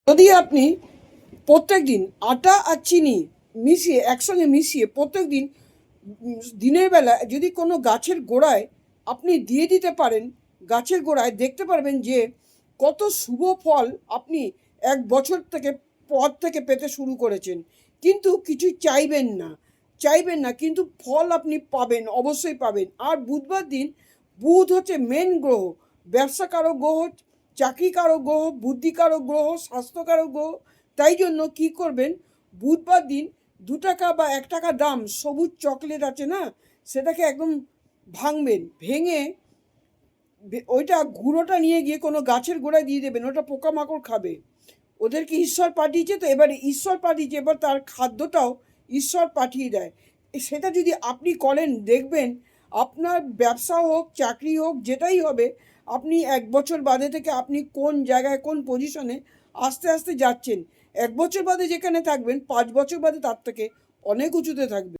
যদি আপনি প্রত্যেক দিন আটা আর চিনি মিশিয়ে একসঙ্গে মিশিয়ে প্রত্যেক দিন দিনের বেলা যদি কোনো গাছের গোড়ায় আপনি দিয়ে দিতে পারেন, গাছের গোড়ায় দেখতে পারবেন যে কত শুভ ফল আপনি 1 বছর পর থেকে পেতে শুরু করেছেন। কিন্তু কিছু চাইবেন না কিন্তু ফল আপনি পাবেন, অবশ্যই পাবেন। আর বুধবার দিন, বুধ হচ্ছে মেন গ্রহ, ব্যবসাকারক গ্রহ, চাকরিকারক গ্রহ, বুদ্ধিকারক গ্রহ, স্বাস্থ্যকারক গ্রহ। তাই জন্য কী করবেন, বুধবার দিন 2 টাকা বা 1 টাকা দাম সবুজ চকলেট আছে না, সেটাকে একদম ভাঙবেন, ভেঙে ওইটা গুঁড়োটা নিয়ে গিয়ে কোনো গাছের গোড়ায় দিয়ে দেবেন। ওটা পোকামাকড় খাবে। ওদেরকে ঈশ্বর পাঠিয়েছে, তো এবারে ঈশ্বর পাঠিয়েছে, এবার তার খাদ্যটাও ঈশ্বর পাঠিয়ে দেয়। সেটা যদি আপনি করেন, দেখবেন আপনার ব্যবসা হোক, চাকরি হোক, যেটাই হবে, আপনি 1 বছর বাদে থেকে আপনি কোন জায়গায়, কোন পজিশনে আস্তে আস্তে যাচ্ছেন। 1 বছর বাদে যেখানে থাকবেন, 5 বছর বাদে তার থেকে অনেক উঁচুতে থাকবেন।